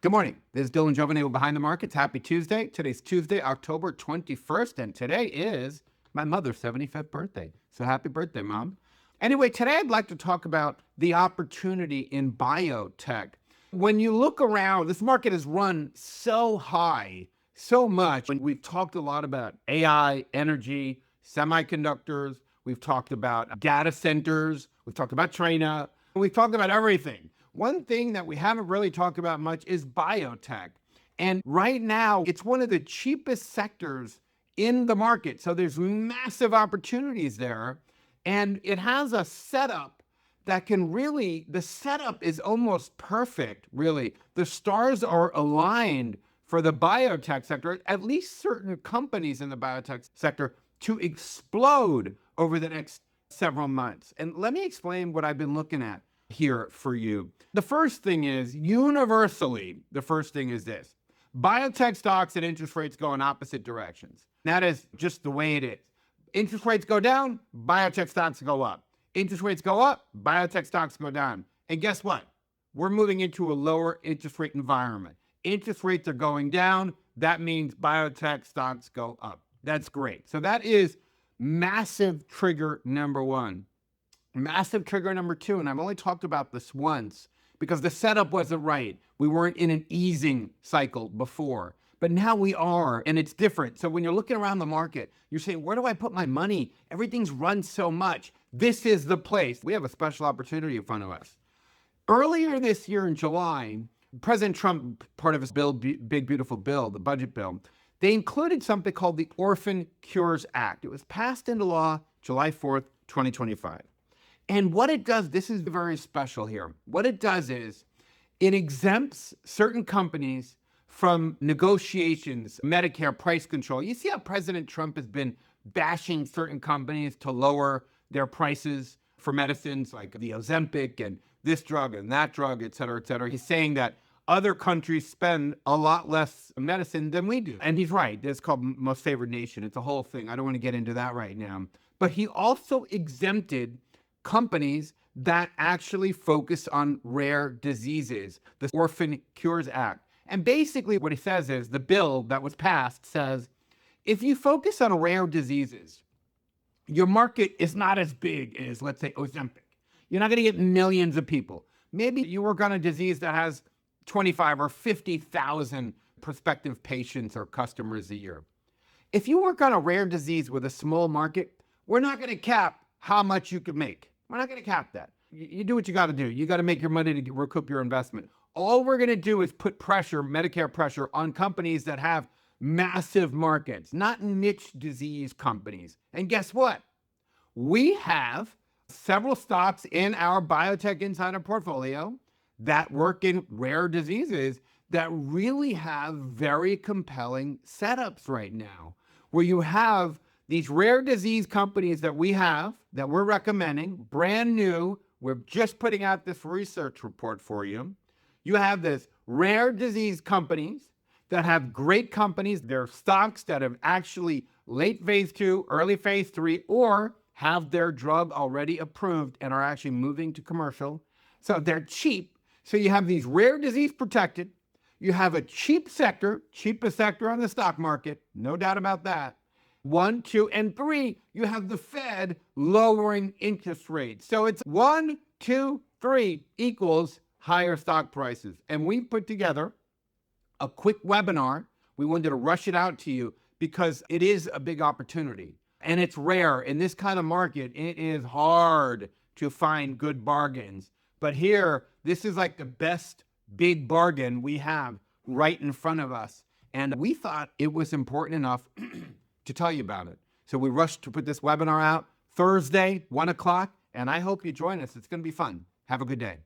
Good morning. This is Dylan Jovine with Behind the Markets. Happy Tuesday. Today's Tuesday, October 21st, and today is my mother's 75th birthday. So happy birthday, Mom. Anyway, today I'd like to talk about the opportunity in biotech. When you look around, this market has run so high, so much. And we've talked a lot about AI, energy, semiconductors. We've talked about data centers. We've talked about China. We've talked about everything. One thing that we haven't really talked about much is biotech. And right now, it's one of the cheapest sectors in the market. So there's massive opportunities there. And it has a setup that can really, the setup is almost perfect, really. The stars are aligned for the biotech sector, at least certain companies in the biotech sector, to explode over the next several months. And let me explain what I've been looking at here for you. The first thing is, universally, the first thing is this. Biotech stocks and interest rates go in opposite directions. That is just the way it is. Interest rates go down, biotech stocks go up. Interest rates go up, biotech stocks go down. And guess what? We're moving into a lower interest rate environment. Interest rates are going down. That means biotech stocks go up. That's great. So that is massive trigger number one. Massive trigger number two, and I've only talked about this once because the setup wasn't right. We weren't in an easing cycle before, but now we are, and it's different. So when you're looking around the market, you're saying, where do I put my money? Everything's run so much. This is the place. We have a special opportunity in front of us. Earlier this year in July, President Trump, part of his bill, Big Beautiful Bill, the budget bill, they included something called the Orphan Cures Act. It was passed into law July 4th, 2025. And what it does, this is very special here. What it does is it exempts certain companies from negotiations, Medicare price control. You see how President Trump has been bashing certain companies to lower their prices for medicines like the Ozempic and this drug and that drug, et cetera, et cetera. He's saying that other countries spend a lot less medicine than we do. And he's right. It's called most favored nation. It's a whole thing. I don't want to get into that right now. But he also exempted companies that actually focus on rare diseases, the Orphan Cures Act. And basically what he says is the bill that was passed says, if you focus on rare diseases, your market is not as big as, let's say, Ozempic. You're not going to get millions of people. Maybe you work on a disease that has 25 or 50,000 prospective patients or customers a year. If you work on a rare disease with a small market, we're not going to cap how much you can make. We're not going to cap that. You do what you got to do. You got to make your money to recoup your investment. All we're going to do is put pressure, Medicare pressure, on companies that have massive markets, not niche disease companies. And guess what? We have several stocks in our Biotech Insider portfolio that work in rare diseases that really have very compelling setups right now, where you have these rare disease companies that we have, that we're recommending, brand new. We're just putting out this research report for you. You have this rare disease companies that have great companies. They're stocks that have actually late phase 2, early phase 3, or have their drug already approved and are actually moving to commercial. So they're cheap. So you have these rare disease protected. You have a cheap sector, cheapest sector on the stock market, no doubt about that. 1, 2, and 3, you have the Fed lowering interest rates. So it's 1, 2, 3 equals higher stock prices. And we put together a quick webinar. We wanted to rush it out to you because it is a big opportunity. And it's rare. In this kind of market, it is hard to find good bargains. But here, this is like the best big bargain we have right in front of us. And we thought it was important enough to tell you about it. So we rushed to put this webinar out Thursday, 1 o'clock, and I hope you join us. It's going to be fun. Have a good day.